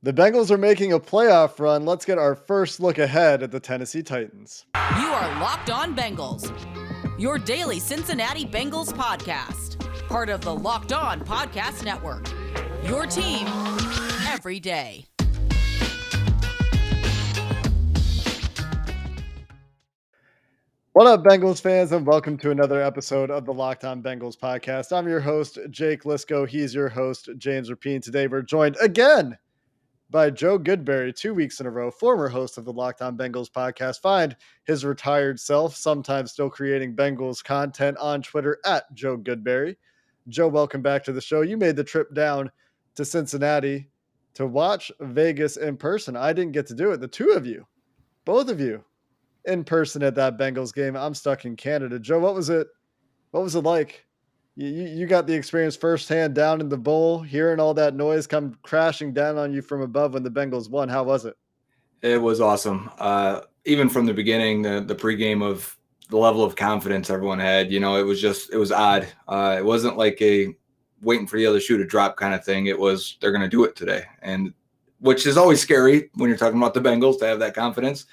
The Bengals are making a playoff run. Let's get our first look ahead at the Tennessee Titans. You are Locked On Bengals, your daily Cincinnati Bengals podcast, part of the Locked On Podcast Network, your team every day. What up, Bengals fans, and welcome to another episode of the Locked On Bengals podcast. I'm your host, Jake Liscow. He's your host, James Rapien. Today, we're joined again by Joe Goodberry, 2 weeks in a row, former host of the Locked On Bengals podcast. Find his retired self, sometimes still creating Bengals content on Twitter at Joe Goodberry. Joe, welcome back to the show. You made the trip down to Cincinnati to watch Vegas in person. I didn't get to do it. The two of you, both of you, in person at that Bengals game. I'm stuck in Canada. Joe, what was it? What was it like? You got the experience firsthand down in the bowl, hearing all that noise come crashing down on you from above when the Bengals won. How was it? It was awesome. Even from the beginning, the pregame of the level of confidence everyone had, it was odd. It wasn't like a waiting for the other shoe to drop kind of thing. It was, they're going to do it today. And which is always scary when you're talking about the Bengals to have that confidence.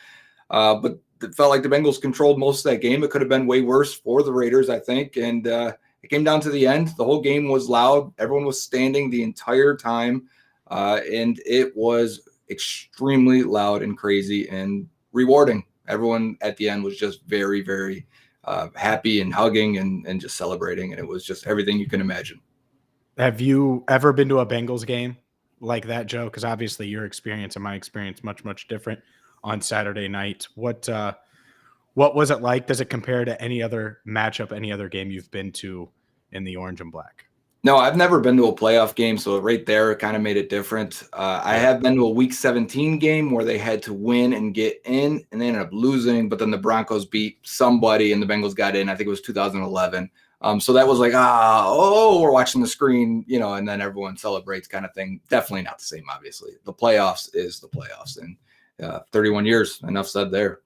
But it felt like the Bengals controlled most of that game. It could have been way worse for the Raiders, I think. And it came down to the end. The whole game was loud. Everyone was standing the entire time. And it was extremely loud and crazy and rewarding. Everyone at the end was just very, very happy and hugging and just celebrating. And it was just everything you can imagine. Have you ever been to a Bengals game like that, Joe? Because obviously your experience and my experience much, much different on Saturday night. What was it like? Does it compare to any other matchup, any other game you've been to in the orange and black? No, I've never been to a playoff game, so right there it kind of made it different. I have been to a Week 17 game where they had to win and get in, and they ended up losing, but then the Broncos beat somebody and the Bengals got in. I think it was 2011. So that was like, we're watching the screen, and then everyone celebrates kind of thing. Definitely not the same, obviously. The playoffs is the playoffs, and 31 years, enough said there.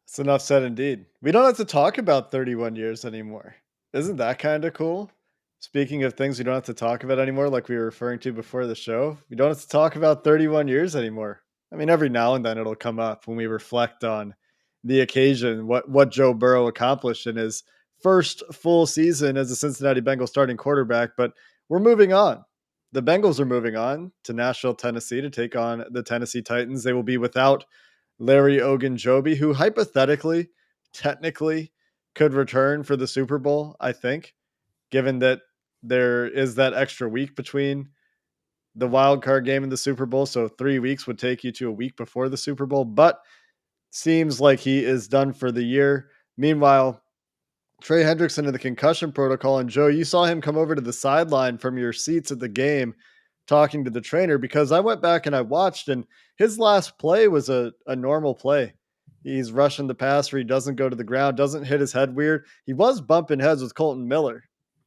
It's enough said indeed. We don't have to talk about 31 years anymore. Isn't that kind of cool? Speaking of things we don't have to talk about anymore, like we were referring to before the show, we don't have to talk about 31 years anymore. I mean, every now and then it'll come up when we reflect on the occasion, what Joe Burrow accomplished in his first full season as a Cincinnati Bengals starting quarterback. But we're moving on. The Bengals are moving on to Nashville, Tennessee to take on the Tennessee Titans. They will be without Larry Ogunjobi, who hypothetically, technically could return for the Super Bowl, I think, given that there is that extra week between the wild card game and the Super Bowl. So 3 weeks would take you to a week before the Super Bowl, but seems like he is done for the year. Meanwhile, Trey Hendrickson in the concussion protocol. And Joe, you saw him come over to the sideline from your seats at the game talking to the trainer, because I went back and I watched, and his last play was a normal play. He's rushing the passer. He doesn't go to the ground, doesn't hit his head weird. He was bumping heads with Colton Miller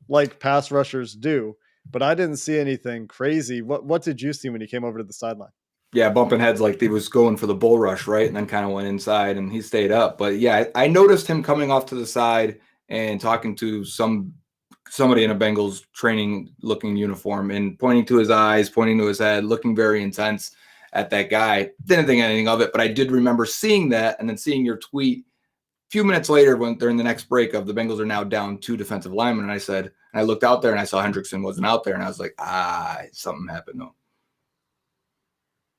like pass rushers do, but I didn't see anything crazy. What did you see when he came over to the sideline? Yeah, bumping heads like he was going for the bull rush, right? And then kind of went inside and he stayed up. But yeah, I noticed him coming off to the side and talking to somebody in a Bengals training looking uniform and pointing to his eyes, pointing to his head, looking very intense at that guy. Didn't think anything of it, but I did remember seeing that and then seeing your tweet a few minutes later when during the next break of the Bengals are now down 2 defensive linemen. And I looked out there and I saw Hendrickson wasn't out there and I was like, something happened though.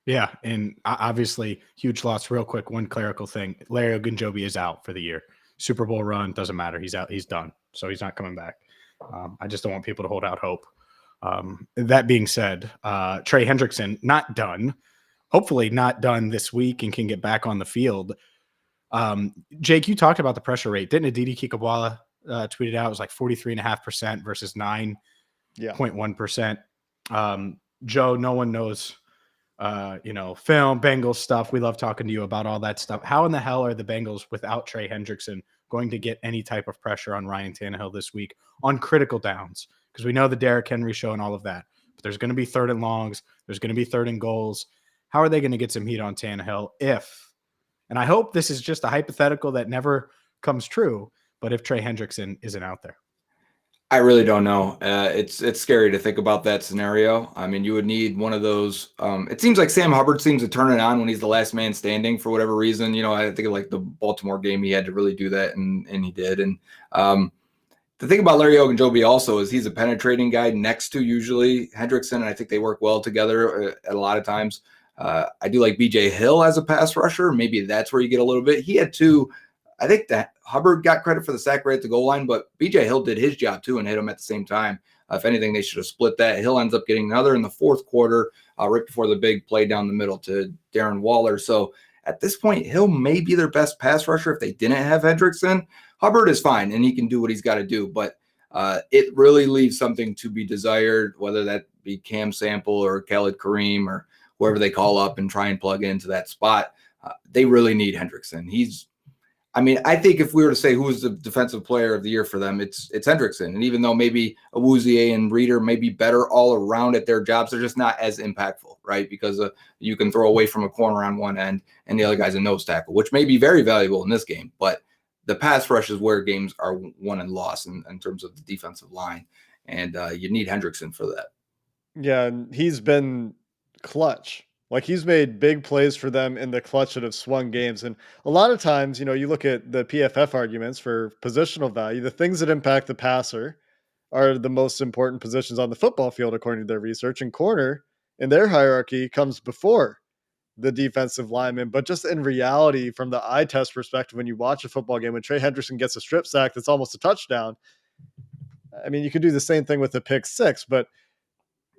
Yeah, and obviously huge loss. Real quick, one clerical thing. Larry Ogunjobi is out for the year. Super Bowl run, doesn't matter. He's out. He's done. So he's not coming back. I just don't want people to hold out hope. That being said, Trey Hendrickson, not done. Hopefully not done this week and can get back on the field. Jake, you talked about the pressure rate. Didn't Aditi Kikabwala tweeted out it was like 43.5% versus 9.1%. Joe, no one knows film, Bengals stuff. We love talking to you about all that stuff. How in the hell are the Bengals without Trey Hendrickson going to get any type of pressure on Ryan Tannehill this week on critical downs? Because we know the Derrick Henry show and all of that. But there's going to be 3rd and longs. There's going to be 3rd and goals. How are they going to get some heat on Tannehill and I hope this is just a hypothetical that never comes true, but if Trey Hendrickson isn't out there? I really don't know. It's scary to think about that scenario. I mean, you would need one of those. It seems like Sam Hubbard seems to turn it on when he's the last man standing for whatever reason. I think like the Baltimore game, he had to really do that, and he did. And the thing about Larry Ogunjobi also is he's a penetrating guy next to usually Hendrickson, and I think they work well together at a lot of times. I do like BJ Hill as a pass rusher. Maybe that's where you get a little bit. He had two. I think that Hubbard got credit for the sack right at the goal line, but BJ Hill did his job too and hit him at the same time. If anything, they should have split that. Hill ends up getting another in the fourth quarter, right before the big play down the middle to Darren Waller. So at this point, Hill may be their best pass rusher if they didn't have Hendrickson. Hubbard is fine, and he can do what he's got to do, but it really leaves something to be desired, whether that be Cam Sample or Khalid Kareem or whoever they call up and try and plug into that spot. They really need Hendrickson. I think if we were to say who is the defensive player of the year for them, it's Hendrickson. And even though maybe Awuzie and Reeder may be better all around at their jobs, they're just not as impactful, right? Because you can throw away from a corner on one end and the other guy's a nose tackle, which may be very valuable in this game. But the pass rush is where games are won and lost in terms of the defensive line. And you need Hendrickson for that. Yeah, and he's been clutch. Like, he's made big plays for them in the clutch that have swung games. And a lot of times, you look at the PFF arguments for positional value, the things that impact the passer are the most important positions on the football field, according to their research. And corner in their hierarchy comes before the defensive lineman. But just in reality, from the eye test perspective, when you watch a football game, when Trey Hendrickson gets a strip sack that's almost a touchdown, I mean, you could do the same thing with a pick six, but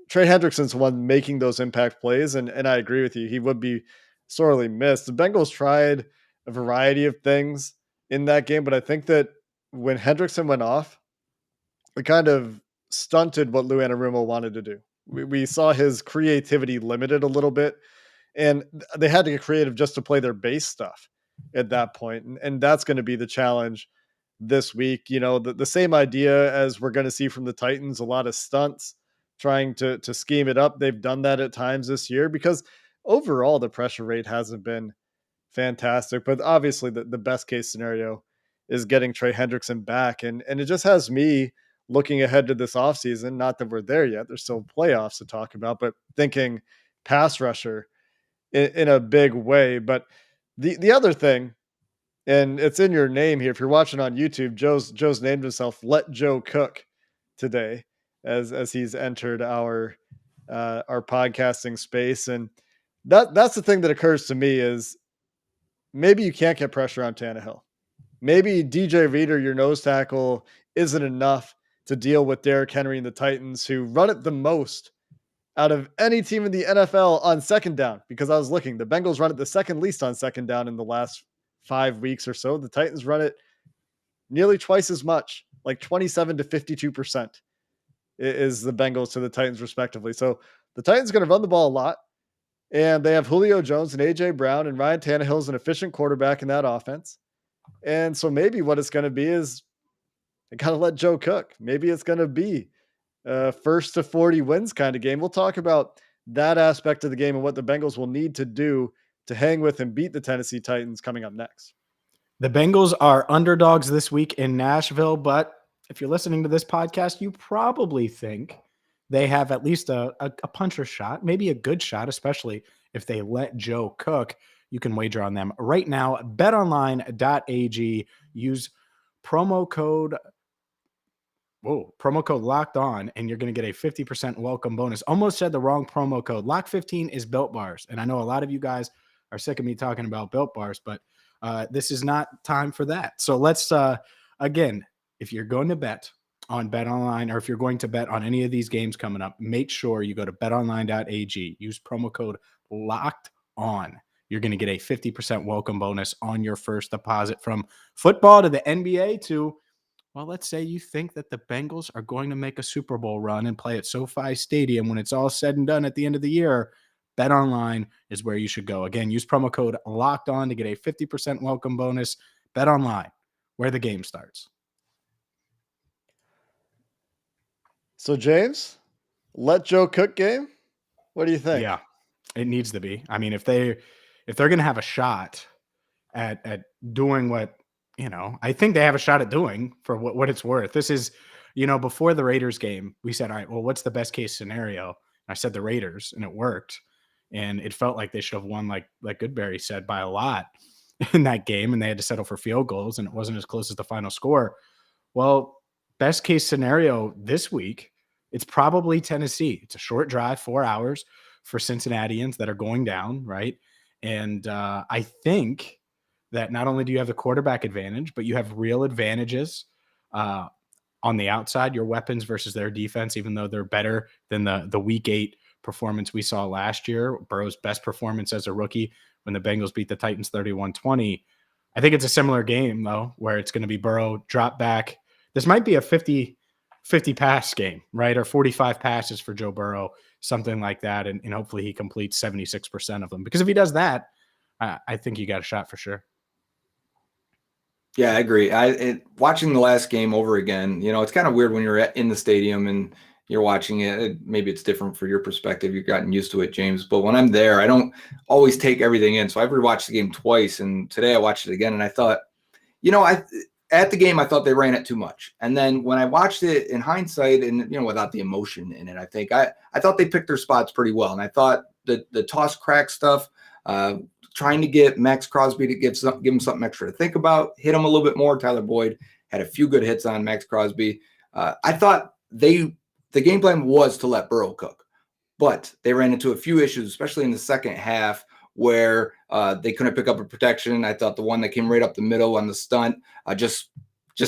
Trey Hendrickson's the one making those impact plays, and I agree with you. He would be sorely missed. The Bengals tried a variety of things in that game, but I think that when Hendrickson went off, it kind of stunted what Lou Anarumo wanted to do. We saw his creativity limited a little bit, and they had to get creative just to play their base stuff at that point. And that's going to be the challenge this week. The same idea as we're going to see from the Titans, a lot of stunts, trying to scheme it up. They've done that at times this year because overall the pressure rate hasn't been fantastic. But obviously the best case scenario is getting Trey Hendrickson back. And it just has me looking ahead to this offseason. Not that we're there yet. There's still playoffs to talk about, but thinking pass rusher in a big way. But the other thing, and it's in your name here, if you're watching on YouTube, Joe's named himself Let Joe Cook today as he's entered our podcasting space. And that's the thing that occurs to me is maybe you can't get pressure on Tannehill. Maybe DJ Reader, your nose tackle, isn't enough to deal with Derrick Henry and the Titans, who run it the most out of any team in the NFL on second down. Because I was looking, the Bengals run it the second least on second down in the last 5 weeks or so. The Titans run it nearly twice as much, like 27 to 52%. Is the Bengals to the Titans respectively. So the Titans are going to run the ball a lot, and they have Julio Jones and AJ Brown, and Ryan Tannehill's an efficient quarterback in that offense. And so maybe what it's going to be is they got to let Joe cook. Maybe it's going to be a first to 40 wins kind of game. We'll talk about that aspect of the game and what the Bengals will need to do to hang with and beat the Tennessee Titans coming up next. The Bengals are underdogs this week in Nashville, but if you're listening to this podcast, you probably think they have at least a puncher shot, maybe a good shot, especially if they let Joe cook. You can wager on them right now. BetOnline.ag. Use promo code locked on, and you're going to get a 50% welcome bonus. Almost said the wrong promo code. Lock 15 is Built Bars. And I know a lot of you guys are sick of me talking about Built Bars, but this is not time for that. So let's, again, if you're going to bet on BetOnline, or if you're going to bet on any of these games coming up, make sure you go to betonline.ag. Use promo code locked on. You're going to get a 50% welcome bonus on your first deposit. From football to the NBA to, well, let's say you think that the Bengals are going to make a Super Bowl run and play at SoFi Stadium when it's all said and done at the end of the year. BetOnline is where you should go. Again, use promo code locked on to get a 50% welcome bonus. BetOnline, where the game starts. So, James, let Joe cook game? What do you think? Yeah, it needs to be. I mean, if they're going to have a shot at doing what, I think they have a shot at doing for what it's worth. This is, Before the Raiders game, we said, all right, well, what's the best case scenario? And I said the Raiders, and it worked. And it felt like they should have won, like Goodberry said, by a lot in that game, and they had to settle for field goals, and it wasn't as close as the final score. Well, best case scenario this week, it's probably Tennessee. It's a short drive, 4 hours for Cincinnatians that are going down, right? And I think that not only do you have the quarterback advantage, but you have real advantages on the outside, your weapons versus their defense, even though they're better than the week 8 performance we saw last year. Burrow's best performance as a rookie when the Bengals beat the Titans 31-20. I think it's a similar game, though, where it's going to be Burrow drop back. This might be a 50 pass game, right? Or 45 passes for Joe Burrow, something like that. And hopefully he completes 76% of them. Because if he does that, I think you got a shot for sure. Yeah, I agree. Watching the last game over again, it's kind of weird when you're in the stadium and you're watching it. Maybe it's different for your perspective. You've gotten used to it, James. But when I'm there, I don't always take everything in. So I've rewatched the game twice, and today I watched it again, and I thought, at the game, I thought they ran it too much. And then when I watched it in hindsight and, without the emotion in it, I thought they picked their spots pretty well. And I thought the toss crack stuff, trying to get Max Crosby to give him something extra to think about, hit him a little bit more. Tyler Boyd had a few good hits on Max Crosby. I thought the game plan was to let Burrow cook, but they ran into a few issues, especially in the second half, where they couldn't pick up a protection. I thought the one that came right up the middle on the stunt just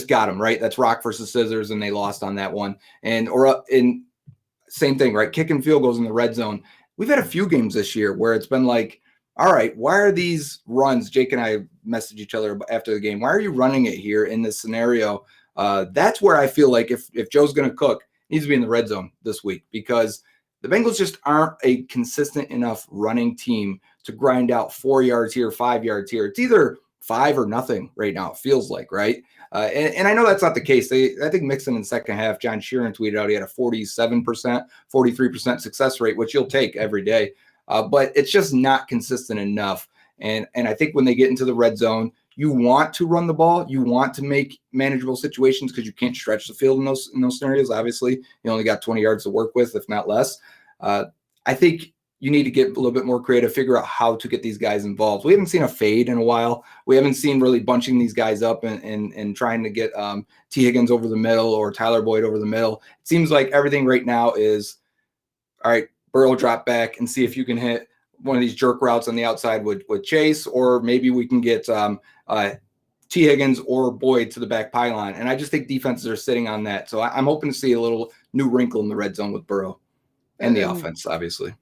got him, right? That's rock versus scissors, and they lost on that one. Same thing, right? Kicking field goals in the red zone. We've had a few games this year where it's been like, all right, why are these runs? Jake and I messaged each other after the game. Why are you running it here in this scenario? That's where I feel like if Joe's going to cook, he needs to be in the red zone this week, because the Bengals just aren't a consistent enough running team to grind out 4 yards here, 5 yards here. It's either 5 or nothing right now, it feels like, right? And I know that's not the case. I think Mixon in the second half, John Sheeran tweeted out he had a 47%, 43% success rate, which you'll take every day. But it's just not consistent enough. And I think when they get into the red zone, you want to run the ball. You want to make manageable situations because you can't stretch the field in those scenarios. Obviously, you only got 20 yards to work with, if not less. I think you need to get a little bit more creative, figure out how to get these guys involved. We haven't seen a fade in a while. We haven't seen really bunching these guys up and trying to get T. Higgins over the middle or Tyler Boyd over the middle. It seems like everything right now is, all right, Burrow drop back and see if you can hit one of these jerk routes on the outside with Chase, or maybe we can get T. Higgins or Boyd to the back pylon. And I just think defenses are sitting on that. So I'm hoping to see a little new wrinkle in the red zone with Burrow and the offense, obviously.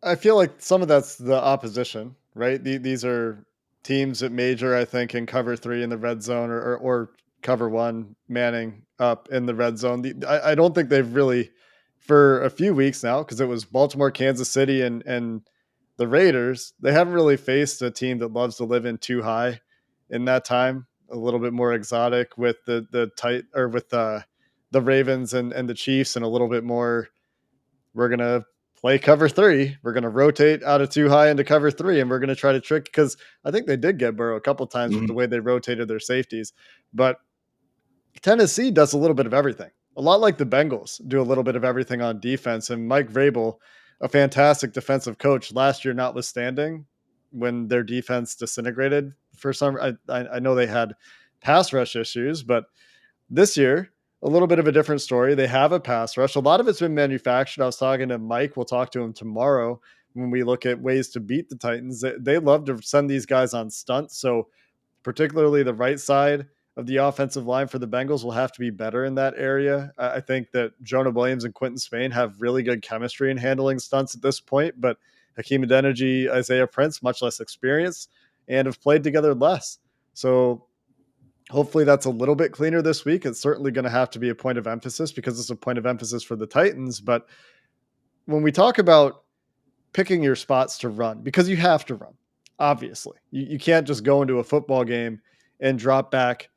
I feel like some of that's the opposition, right? These are teams that major, I think, in cover 3 in the red zone or cover 1 manning up in the red zone. I don't think they've really, for a few weeks now, because it was Baltimore, Kansas City, and the Raiders, they haven't really faced a team that loves to live in too high in that time. A little bit more exotic with the Ravens and the Chiefs, and a little bit more, we're going to play cover 3. We're going to rotate out of too high into cover 3, and we're going to try to trick, because I think they did get Burrow a couple times with the way they rotated their safeties. But Tennessee does a little bit of everything. A lot like the Bengals do a little bit of everything on defense. And Mike Vrabel, a fantastic defensive coach, last year notwithstanding, when their defense disintegrated for some, I know they had pass rush issues, but this year, a little bit of a different story. They have a pass rush. A lot of it's been manufactured. I was talking to Mike. We'll talk to him tomorrow when we look at ways to beat the Titans. They love to send these guys on stunts. So particularly the right side of the offensive line for the Bengals will have to be better in that area. I think that Jonah Williams and Quentin Spain have really good chemistry in handling stunts at this point, but Hakeem Adeniji, Isaiah Prince, much less experience, and have played together less. So hopefully that's a little bit cleaner this week. It's certainly going to have to be a point of emphasis, because it's a point of emphasis for the Titans. But when we talk about picking your spots to run, because you have to run, obviously, you can't just go into a football game and drop back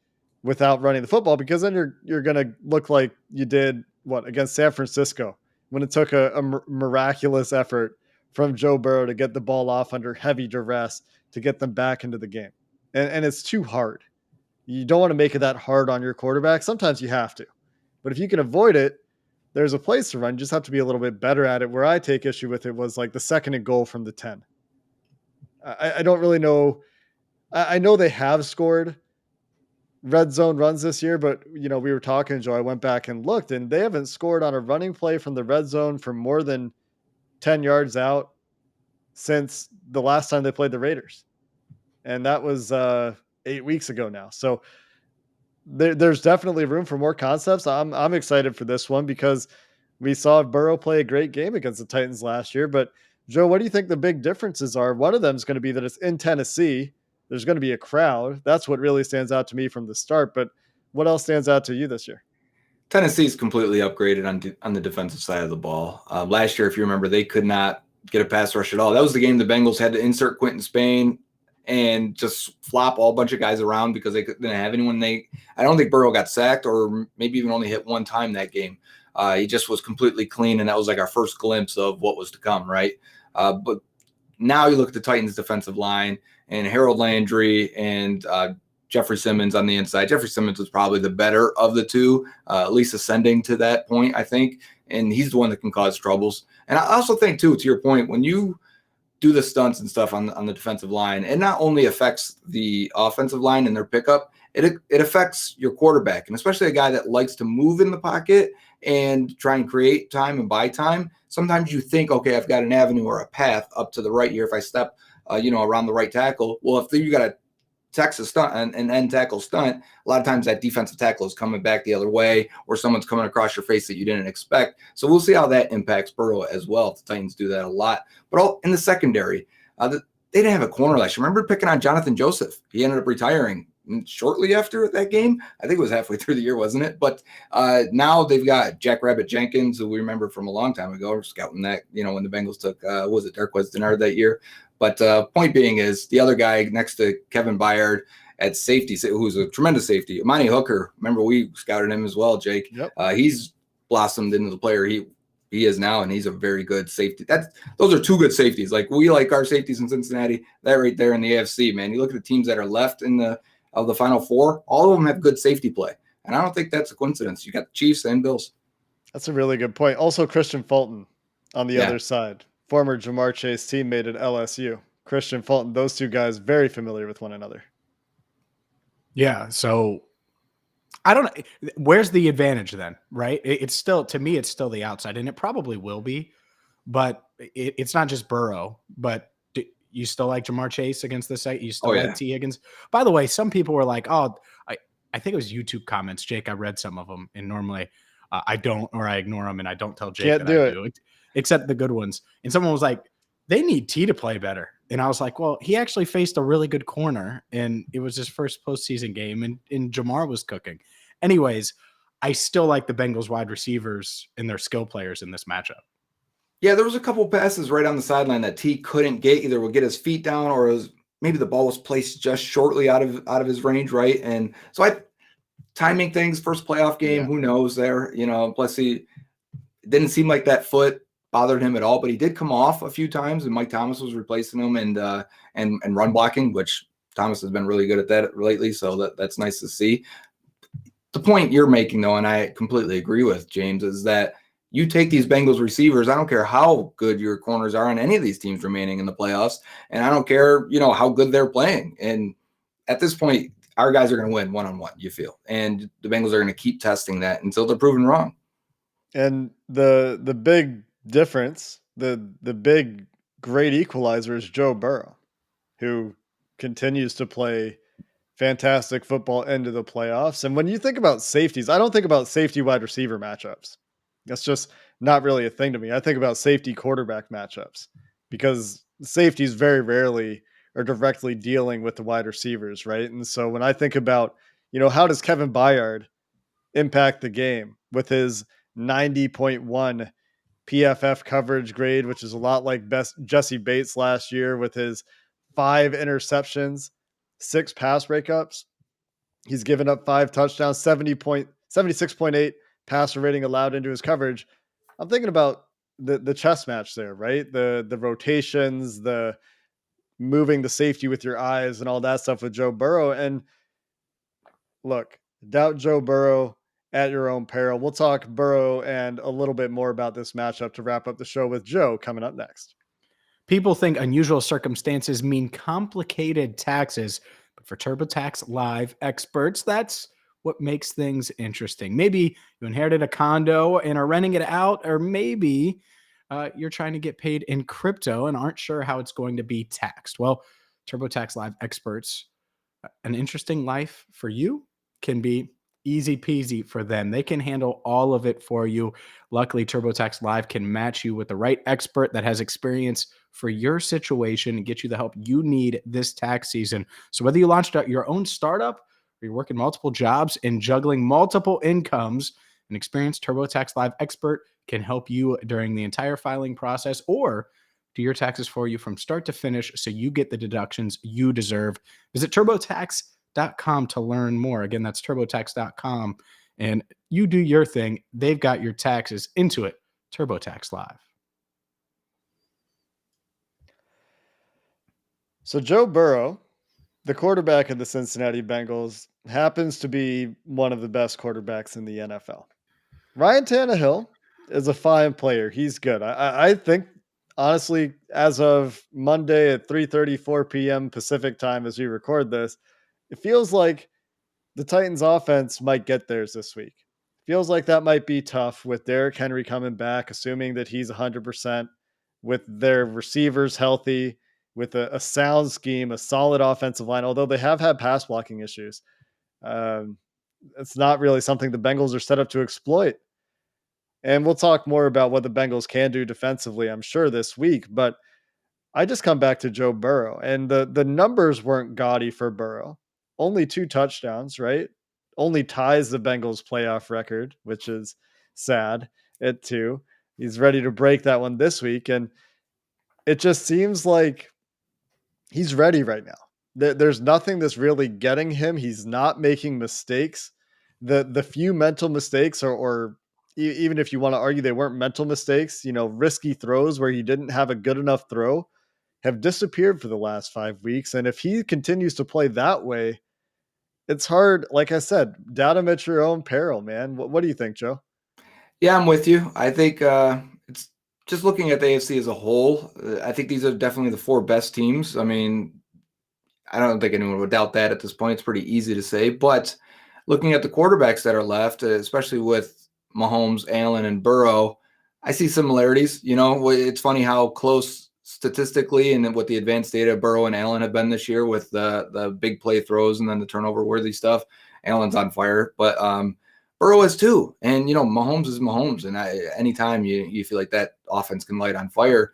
without running the football, because then you're going to look like you did against San Francisco, when it took a miraculous effort from Joe Burrow to get the ball off under heavy duress to get them back into the game. And it's too hard. You don't want to make it that hard on your quarterback. Sometimes you have to, But if you can avoid it, there's a place to run. You just have to be a little bit better at it. Where I take issue with it was like the second and goal from the 10. I don't really know. I know they have scored red zone runs this year, but we were talking, Joe. I went back and looked, and they haven't scored on a running play from the red zone for more than 10 yards out since the last time they played the Raiders. And that was 8 weeks ago now. So there's definitely room for more concepts. I'm excited for this one because we saw Burrow play a great game against the Titans last year. But Joe, what do you think the big differences are? One of them is going to be that it's in Tennessee. There's going to be a crowd. That's what really stands out to me from the start. But what else stands out to you this year? Tennessee's completely upgraded on the defensive side of the ball. Last year, if you remember, they could not get a pass rush at all. That was the game the Bengals had to insert Quentin Spain and just flop all bunch of guys around because they didn't have anyone. I don't think Burrow got sacked or maybe even only hit one time that game. He just was completely clean, and that was like our first glimpse of what was to come, right? But now you look at the Titans' defensive line and Harold Landry and Jeffrey Simmons on the inside. Jeffrey Simmons was probably the better of the two, at least ascending to that point, I think. And he's the one that can cause troubles. And I also think, too, to your point, when you do the stunts and stuff on the defensive line, it not only affects the offensive line and their pickup, it affects your quarterback, and especially a guy that likes to move in the pocket and try and create time and buy time. Sometimes you think, okay, I've got an avenue or a path up to the right here if I step, around the right tackle. Well, if you got a Texas stunt and end tackle stunt, a lot of times that defensive tackle is coming back the other way or someone's coming across your face that you didn't expect. So we'll see how that impacts Burrow as well. The Titans do that a lot. But all in the secondary, they didn't have a corner last year. Remember picking on Jonathan Joseph? He ended up retiring shortly after that game. I think it was halfway through the year, wasn't it? But now they've got Jack Rabbit Jenkins, who we remember from a long time ago, scouting that, when the Bengals took, was it Derek Denard that year? But point being is the other guy next to Kevin Byard at safety, who's a tremendous safety, Imani Hooker. Remember, we scouted him as well, Jake. Yep. He's blossomed into the player he is now, and he's a very good safety. Those are two good safeties. Like, we like our safeties in Cincinnati. That right there in the AFC, man. You look at the teams that are left of the Final Four, all of them have good safety play. And I don't think that's a coincidence. You got the Chiefs and Bills. That's a really good point. Also, Christian Fulton on the other side. Former Jamar Chase teammate at LSU. Christian Fulton, those two guys very familiar with one another. Yeah, so I don't know. Where's the advantage then, right? It's still, to me, it's still the outside, and it probably will be, but it's not just Burrow, but you still like Jamar Chase against the site? You still like T. Higgins? By the way, some people were like, I think it was YouTube comments, Jake. I read some of them, and normally I don't, or I ignore them, and I don't tell Jake that I do, except the good ones. And someone was like, they need T to play better. And I was like, well, he actually faced a really good corner, and it was his first postseason game, and Jamar was cooking. Anyways, I still like the Bengals wide receivers and their skill players in this matchup. Yeah, there was a couple passes right on the sideline that T couldn't get. Either would get his feet down or maybe the ball was placed just shortly out of his range, right? And so timing things, first playoff game, who knows there, plus he didn't seem like that foot bothered him at all, but he did come off a few times, and Mike Thomas was replacing him and run blocking, which Thomas has been really good at that lately, so that's nice to see. The point you're making, though, and I completely agree with, James, is that you take these Bengals receivers, I don't care how good your corners are on any of these teams remaining in the playoffs, and I don't care, how good they're playing. And at this point, our guys are going to win one-on-one, you feel. And the Bengals are going to keep testing that until they're proven wrong. And the big difference, the big great equalizer is Joe Burrow, who continues to play fantastic football into the playoffs. And when you think about safeties, I don't think about safety wide receiver matchups. That's just not really a thing to me. I think about safety quarterback matchups because safeties very rarely are directly dealing with the wide receivers, right? And so when I think about, how does Kevin Byard impact the game with his 90.1 PFF coverage grade, which is a lot like Jesse Bates last year with his 5 interceptions, 6 pass breakups. He's given up 5 touchdowns, 76.8 passer rating allowed into his coverage. I'm thinking about the chess match there, right? The rotations, the moving the safety with your eyes and all that stuff with Joe Burrow. And look, doubt Joe Burrow at your own peril. We'll talk Burrow and a little bit more about this matchup to wrap up the show with Joe coming up next. People think unusual circumstances mean complicated taxes, but for TurboTax Live experts, that's what makes things interesting. Maybe you inherited a condo and are renting it out, or maybe you're trying to get paid in crypto and aren't sure how it's going to be taxed. Well, TurboTax Live experts, an interesting life for you can be easy peasy for them. They can handle all of it for you. Luckily, TurboTax Live can match you with the right expert that has experience for your situation and get you the help you need this tax season. So whether you launched your own startup or you're working multiple jobs and juggling multiple incomes, an experienced TurboTax Live expert can help you during the entire filing process or do your taxes for you from start to finish so you get the deductions you deserve. Visit TurboTax.com to learn more. Again, that's TurboTax.com. And you do your thing. They've got your taxes into it. TurboTax Live. So Joe Burrow, the quarterback of the Cincinnati Bengals, happens to be one of the best quarterbacks in the NFL. Ryan Tannehill is a fine player. He's good. I think, honestly, as of Monday at 3:34 p.m. Pacific time as we record this, it feels like the Titans offense might get theirs this week. Feels like that might be tough with Derrick Henry coming back, assuming that he's 100%, with their receivers healthy, with a sound scheme, a solid offensive line, although they have had pass blocking issues. Um, it's not really something the Bengals are set up to exploit. And we'll talk more about what the Bengals can do defensively, I'm sure, this week. But I just come back to Joe Burrow, and the numbers weren't gaudy for Burrow. Only 2 touchdowns, right? Only ties the Bengals playoff record, which is sad at 2. He's ready to break that one this week, and it just seems like he's ready right now. There's nothing that's really getting him. He's not making mistakes. The few mental mistakes, or even if you want to argue they weren't mental mistakes, risky throws where he didn't have a good enough throw, have disappeared for the last 5 weeks. And if he continues to play that way, it's hard. Like I said, doubt him at your own peril, man. What do you think, Joe? Yeah, I'm with you. I think it's just looking at the AFC as a whole. I think these are definitely the 4 best teams. I mean, I don't think anyone would doubt that at this point. It's pretty easy to say. But looking at the quarterbacks that are left, especially with Mahomes, Allen, and Burrow, I see similarities. It's funny how close statistically and what the advanced data Burrow and Allen have been this year with the big play throws and then the turnover worthy stuff. Allen's on fire, but Burrow is too. And, Mahomes is Mahomes. And anytime you feel like that offense can light on fire,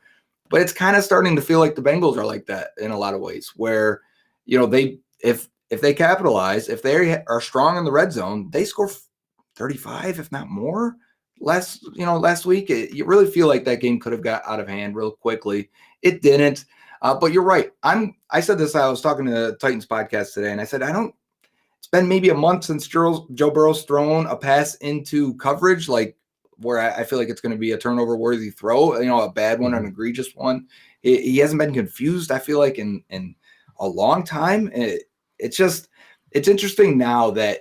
but it's kind of starting to feel like the Bengals are like that in a lot of ways where, if they capitalize, if they are strong in the red zone, they score 35, if not more. Last week, you really feel like that game could have got out of hand real quickly. It didn't. But you're right. I said this, I was talking to the Titans podcast today, and I said, it's been maybe a month since Joe Burrow's thrown a pass into coverage, like where I feel like it's going to be a turnover worthy throw, a bad one, an egregious one. He hasn't been confused, I feel like, in a long time. It's interesting now that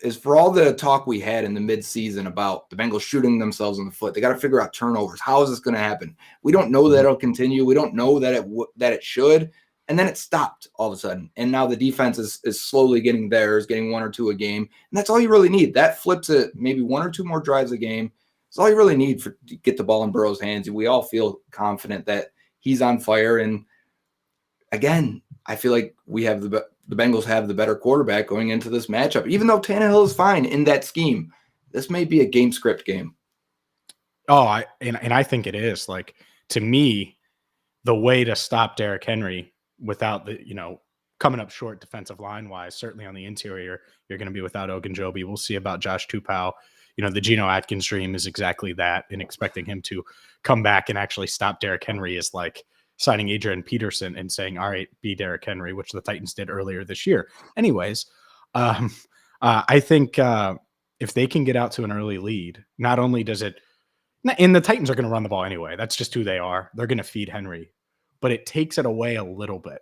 is for all the talk we had in the midseason about the Bengals shooting themselves in the foot. They got to figure out turnovers. How is this going to happen? We don't know that it'll continue. We don't know that it should. And then it stopped all of a sudden. And now the defense is slowly getting theirs, getting 1 or 2 a game. And that's all you really need. That flips it maybe 1 or 2 more drives a game. It's all you really need to get the ball in Burrow's hands. We all feel confident that he's on fire. And again, I feel like we have the Bengals have the better quarterback going into this matchup, even though Tannehill is fine in that scheme. This may be a game script game. Oh, I think it is. Like, to me, the way to stop Derrick Henry without the, coming up short defensive line wise, certainly on the interior, you're going to be without Ogunjobi. We'll see about Josh Tupou. The Geno Atkins dream is exactly that, and expecting him to come back and actually stop Derrick Henry is like signing Adrian Peterson and saying, all right, be Derrick Henry, which the Titans did earlier this year. Anyways, I think if they can get out to an early lead, not only does it, and the Titans are going to run the ball anyway. That's just who they are. They're going to feed Henry, but it takes it away a little bit,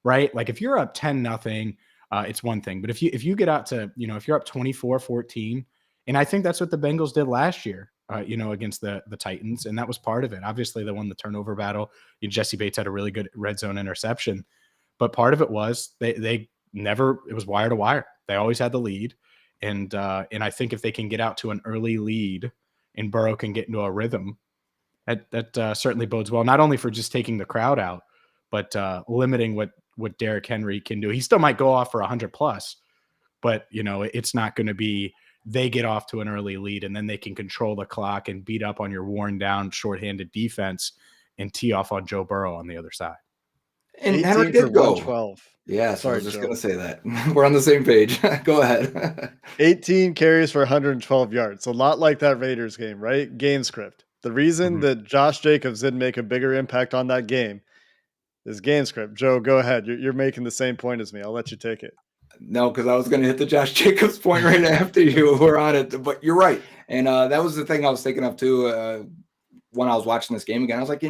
right? Like if you're up 10-0, it's one thing, but if you get out to, if you're up 24-14 And I think that's what the Bengals did last year, against the Titans. And that was part of it. Obviously, they won the turnover battle. Jesse Bates had a really good red zone interception. But part of it was they never, it was wire to wire. They always had the lead. And I think if they can get out to an early lead and Burrow can get into a rhythm, that certainly bodes well, not only for just taking the crowd out, but limiting what Derrick Henry can do. He still might go off for 100 plus, but it's not going to be they get off to an early lead and then they can control the clock and beat up on your worn down shorthanded defense and tee off on Joe Burrow on the other side. And Henry did go 112. Yeah, so Sorry, I was just Joe. going to say that. We're on the same page. Go ahead. 18 carries for 112 yards. A lot like that Raiders game, right? Game script. The reason that Josh Jacobs didn't make a bigger impact on that game is game script. Joe, go ahead. You're making the same point as me. I'll let you take it. No, because I was going to hit the Josh Jacobs point right after you were on it. But you're right. And that was the thing I was thinking of too when I was watching this game again. I was like,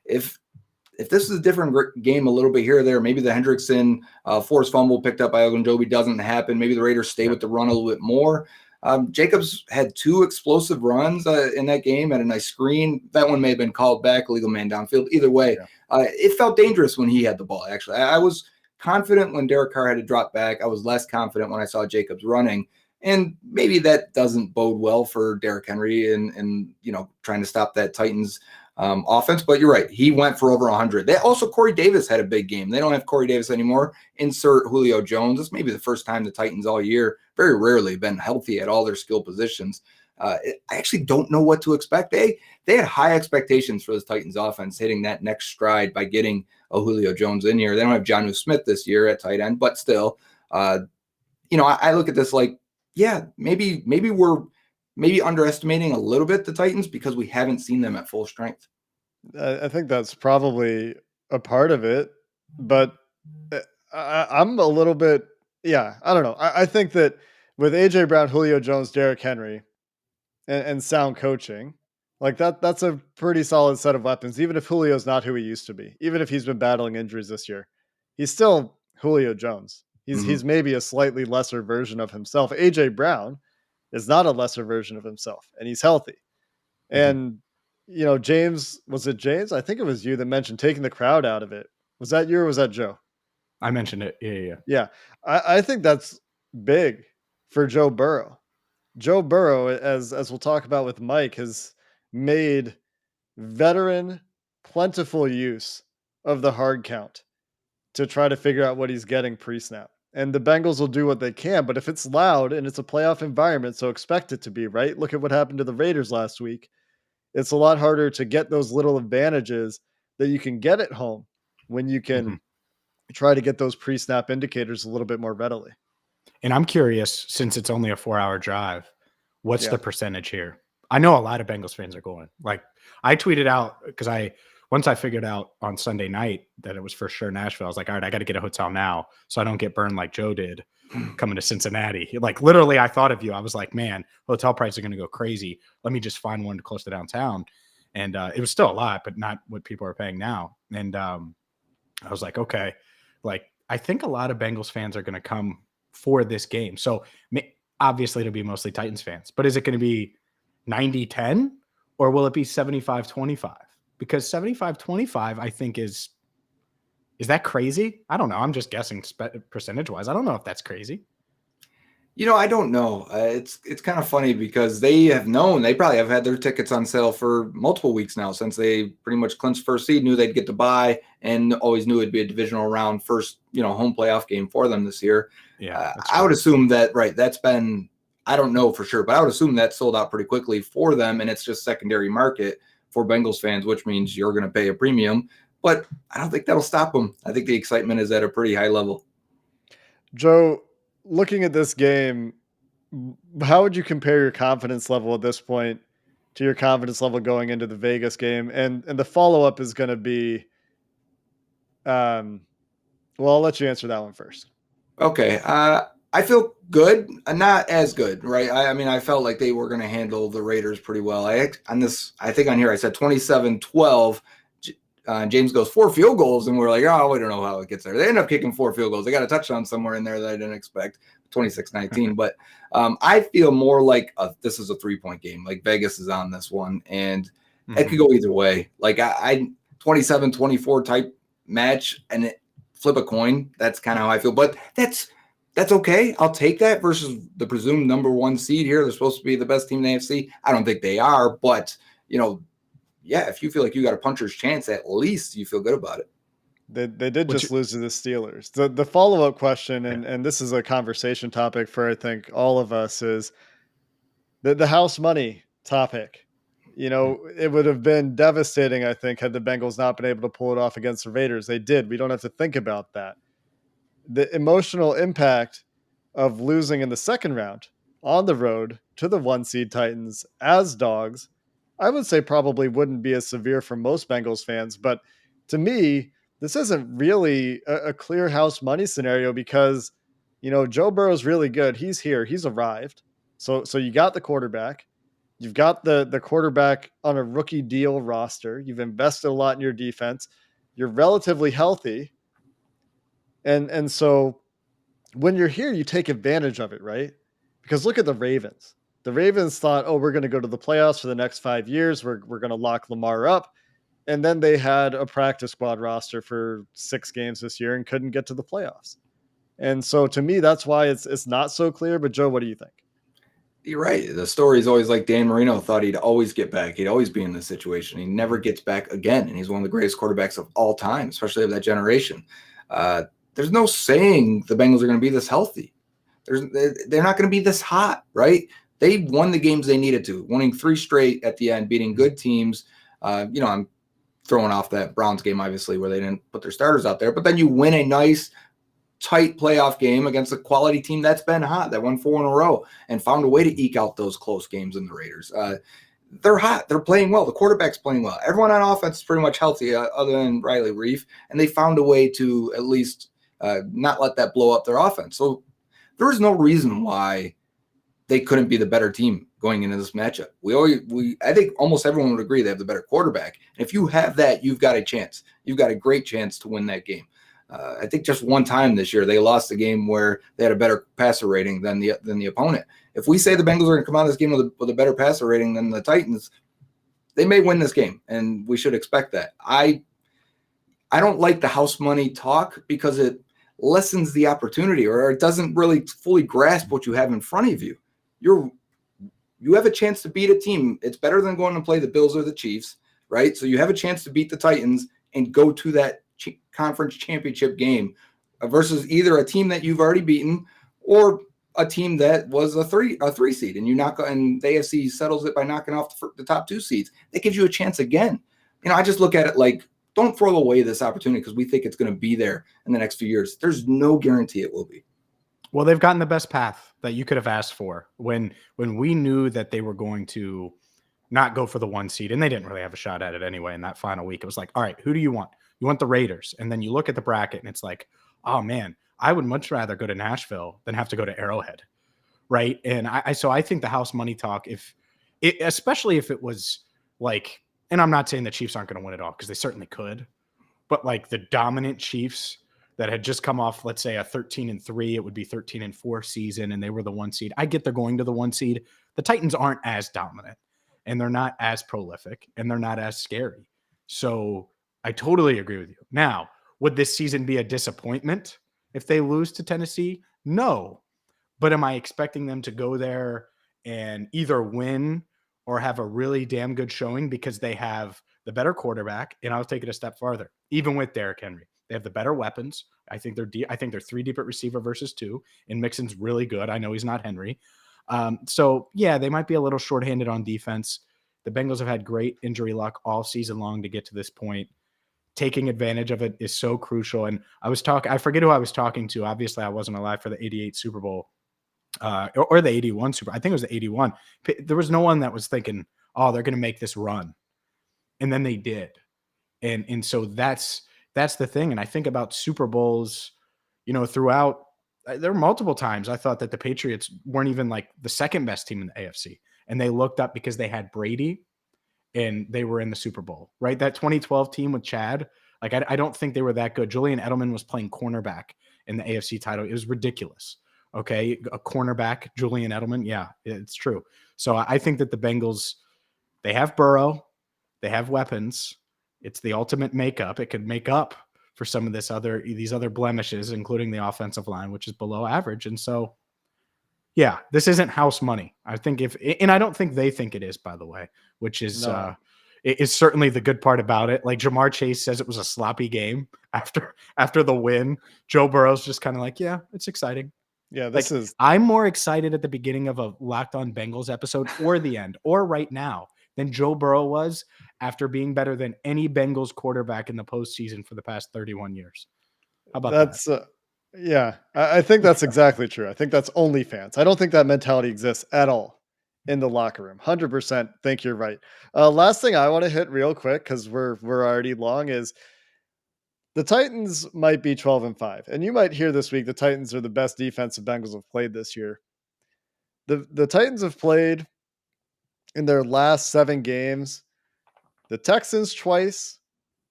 if this is a different game a little bit here or there, maybe the Hendrickson forced fumble picked up by Ogunjobi doesn't happen. Maybe the Raiders stay with the run a little bit more. Jacobs had 2 explosive runs in that game and a nice screen. That one may have been called back, illegal man downfield. Either way, it felt dangerous when he had the ball, actually. I was confident when Derek Carr had to drop back. I was less confident when I saw Jacobs running. And maybe that doesn't bode well for Derrick Henry and trying to stop that Titans offense, but you're right. He went for over 100. They also, Corey Davis had a big game. They don't have Corey Davis anymore. Insert Julio Jones. This may be the first time the Titans all year, very rarely, been healthy at all their skill positions. I actually don't know what to expect. They had high expectations for this Titans offense hitting that next stride by getting a Julio Jones in here. They don't have Jonnu Smith this year at tight end, but still, I look at this like, maybe we're underestimating a little bit the Titans because we haven't seen them at full strength. I think that's probably a part of it, but I'm a little bit, I don't know. I think that with AJ Brown, Julio Jones, Derrick Henry, and sound coaching, like that's a pretty solid set of weapons. Even if Julio's not who he used to be, even if he's been battling injuries this year, he's still Julio Jones. He's maybe a slightly lesser version of himself. AJ Brown is not a lesser version of himself, and he's healthy. And James, was it James? I think it was you that mentioned taking the crowd out of it. Was that you or was that Joe? I mentioned it. Yeah. Yeah. I think that's big for Joe Burrow. Joe Burrow, as we'll talk about with Mike, has made veteran, plentiful use of the hard count to try to figure out what he's getting pre-snap. And the Bengals will do what they can, but if it's loud and it's a playoff environment, so expect it to be, right? Look at what happened to the Raiders last week. It's a lot harder to get those little advantages that you can get at home when you can try to get those pre-snap indicators a little bit more readily. And I'm curious, since it's only a 4-hour drive, what's the percentage here? I know a lot of Bengals fans are going. Like, I tweeted out because once I figured out on Sunday night that it was for sure Nashville, I was like, all right, I got to get a hotel now so I don't get burned like Joe did coming to Cincinnati. Like, literally, I thought of you. I was like, man, hotel prices are going to go crazy. Let me just find one close to downtown. And it was still a lot, but not what people are paying now. And I was like, okay, like, I think a lot of Bengals fans are going to come for this game. So obviously it'll be mostly Titans fans, but is it going to be 90-10 or will it be 75-25? Because 75-25, I think is that crazy? I don't know. I'm just guessing percentage wise. I don't know if that's crazy. I don't know. It's kind of funny because they probably have had their tickets on sale for multiple weeks now since they pretty much clinched first seed, knew they'd get to bye, and always knew it'd be a divisional round first, home playoff game for them this year. Yeah, I would assume that, right, that's been, I don't know for sure, but I would assume that sold out pretty quickly for them, and it's just secondary market for Bengals fans, which means you're going to pay a premium. But I don't think that'll stop them. I think the excitement is at a pretty high level. Joe, looking at this game, how would you compare your confidence level at this point to your confidence level going into the Vegas game? And the follow-up is going to be, well, I'll let you answer that one first. Okay. I feel good, not as good, right? I felt like they were going to handle the Raiders pretty well. I think on here I said 27-12. James goes 4 field goals, and we're like, oh, we don't know how it gets there. They end up kicking 4 field goals. They got a touchdown somewhere in there that I didn't expect. 26-19. But I feel more like this is a 3-point game. Like Vegas is on this one, and it could go either way. Like I 27-24 type match and flip a coin. That's kind of how I feel. But that's okay. I'll take that versus the presumed number 1 seed here. They're supposed to be the best team in the AFC. I don't think they are, but yeah, if you feel like you got a puncher's chance, at least you feel good about it. They did just lose to the Steelers. The follow-up question, and this is a conversation topic for, I think, all of us, is the house money topic. It would have been devastating, I think, had the Bengals not been able to pull it off against the Raiders. They did. We don't have to think about that. The emotional impact of losing in the second round on the road to the 1 seed Titans as dogs, I would say probably wouldn't be as severe for most Bengals fans. But to me, this isn't really a clear house money scenario because, Joe Burrow's really good. He's here. He's arrived. So you got the quarterback. You've got the quarterback on a rookie deal roster. You've invested a lot in your defense. You're relatively healthy. And so when you're here, you take advantage of it, right? Because look at the Ravens. The Ravens thought, we're going to go to the playoffs for the next 5 years. We're going to lock Lamar up. And then they had a practice squad roster for 6 games this year and couldn't get to the playoffs. And so to me, that's why it's not so clear. But Joe, what do you think? You're right. The story is always like Dan Marino thought he'd always get back. He'd always be in this situation. He never gets back again. And he's one of the greatest quarterbacks of all time, especially of that generation. There's no saying the Bengals are going to be this healthy. They're not going to be this hot, right? They won the games they needed to, winning 3 straight at the end, beating good teams. I'm throwing off that Browns game, obviously, where they didn't put their starters out there. But then you win a nice, tight playoff game against a quality team that's been hot, that won 4 in a row and found a way to eke out those close games in the Raiders. They're hot. They're playing well. The quarterback's playing well. Everyone on offense is pretty much healthy other than Riley Reif, and they found a way to at least not let that blow up their offense. So there is no reason why they couldn't be the better team going into this matchup. I think almost everyone would agree they have the better quarterback. And if you have that, you've got a chance. You've got a great chance to win that game. I think just one time this year they lost a game where they had a better passer rating than the opponent. If we say the Bengals are going to come out of this game with a better passer rating than the Titans, they may win this game, and we should expect that. I don't like the house money talk because it lessens the opportunity, or it doesn't really fully grasp what you have in front of you. You have a chance to beat a team. It's better than going to play the Bills or the Chiefs, right? So you have a chance to beat the Titans and go to that conference championship game versus either a team that you've already beaten or a team that was a three seed, and and the AFC settles it by knocking off the top 2 seeds. That gives you a chance again. I just look at it like, don't throw away this opportunity because we think it's going to be there in the next few years. There's no guarantee it will be. Well, they've gotten the best path that you could have asked for when we knew that they were going to not go for the 1 seed, and they didn't really have a shot at it anyway in that final week. It was like, all right, who do you want? You want the Raiders. And then you look at the bracket and it's like, oh man, I would much rather go to Nashville than have to go to Arrowhead. Right. And so I think the house money talk, especially if it was like, and I'm not saying the Chiefs aren't going to win it all because they certainly could, but like the dominant Chiefs that had just come off, let's say a 13-3, it would be 13-4 season, and they were the 1 seed. I get they're going to the 1 seed. The Titans aren't as dominant, and they're not as prolific, and they're not as scary. So I totally agree with you. Now, would this season be a disappointment if they lose to Tennessee? No. But am I expecting them to go there and either win or have a really damn good showing because they have the better quarterback? And I'll take it a step farther. Even with Derrick Henry, they have the better weapons. I think they're 3 deep at receiver versus 2, and Mixon's really good. I know he's not Henry. So yeah, they might be a little shorthanded on defense. The Bengals have had great injury luck all season long to get to this point. Taking advantage of it is so crucial. And I forget who I was talking to. Obviously, I wasn't alive for the 88 Super Bowl or the 81 Super Bowl. I think it was the 81. There was no one that was thinking, oh, they're going to make this run. And then they did. And so that's the thing. And I think about Super Bowls, throughout, there were multiple times I thought that the Patriots weren't even like the second best team in the AFC. And they looked up because they had Brady and they were in the Super Bowl, right? That 2012 team with Chad, like I don't think they were that good. Julian Edelman was playing cornerback in the AFC title. It was ridiculous. Okay. A cornerback, Julian Edelman. Yeah, it's true. So I think that the Bengals, they have Burrow, they have weapons. It's the ultimate makeup. It could make up for some of these other blemishes, including the offensive line, which is below average. And so, yeah, this isn't house money. I think and I don't think they think it is, by the way, which is, No. is certainly the good part about it. Like Jamar Chase says it was a sloppy game after the win. Joe Burrow's just kind of like, yeah, it's exciting. Yeah, Like, this is I'm more excited at the beginning of a Locked On Bengals episode or the end or right now than Joe Burrow was after being better than any Bengals quarterback in the postseason for the past 31 years. How about that? that's yeah. I think that's exactly true. I think that's only fans. I don't think that mentality exists at all in the locker room. 100% think you're right. Last thing I want to hit real quick because we're already long is the Titans might be 12-5, and you might hear this week the Titans are the best defense the Bengals have played this year. The Titans have played in their last 7 games the Texans twice,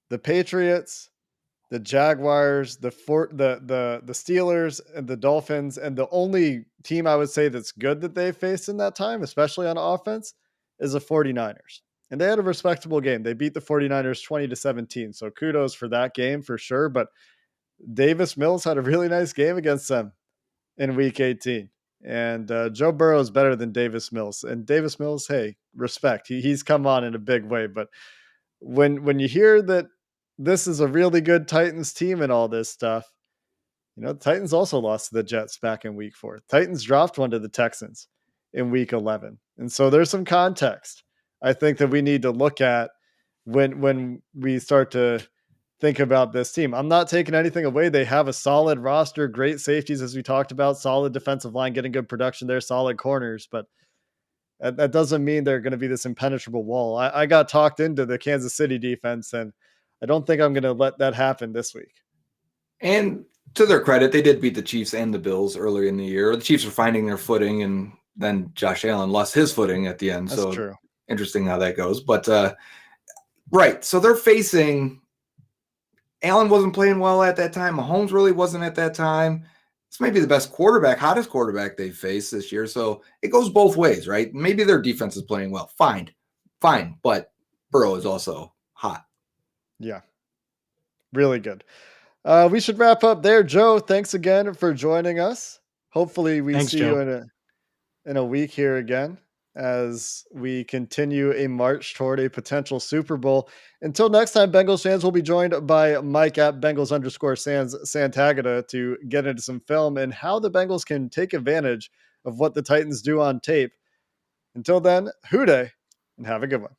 the Patriots, the Jaguars, the Steelers, and the Dolphins, and the only team I would say that's good that they faced in that time, especially on offense, is the 49ers. And they had a respectable game. They beat the 49ers 20-17. So kudos for that game for sure. But Davis Mills had a really nice game against them in week 18. And Joe Burrow is better than Davis Mills. And Davis Mills, hey, respect. He's come on in a big way. But when you hear that this is a really good Titans team and all this stuff, the Titans also lost to the Jets back in week 4. Titans dropped one to the Texans in week 11. And so there's some context I think that we need to look at when we start to think about this team. I'm not taking anything away. They have a solid roster, great safeties, as we talked about, solid defensive line, getting good production there, solid corners, but that doesn't mean they're going to be this impenetrable wall. I got talked into the Kansas City defense, and I don't think I'm going to let that happen this week. And to their credit, they did beat the Chiefs and the Bills earlier in the year. The Chiefs were finding their footing, and then Josh Allen lost his footing at the end. That's so true. Interesting how that goes. But right, so they're facing Allen wasn't playing well at that time. Mahomes really wasn't at that time. This may be the best quarterback, hottest quarterback they faced this year. So it goes both ways, right? Maybe their defense is playing well. Fine. But Burrow is also hot. Yeah. Really good. We should wrap up there. Joe, thanks again for joining us. Hopefully we Thanks, see Joe. you in a week here again as we continue a march toward a potential Super Bowl. Until next time, Bengals fans will be joined by Mike at Bengals_Santagata to get into some film and how the Bengals can take advantage of what the Titans do on tape. Until then, hoo-day and have a good one.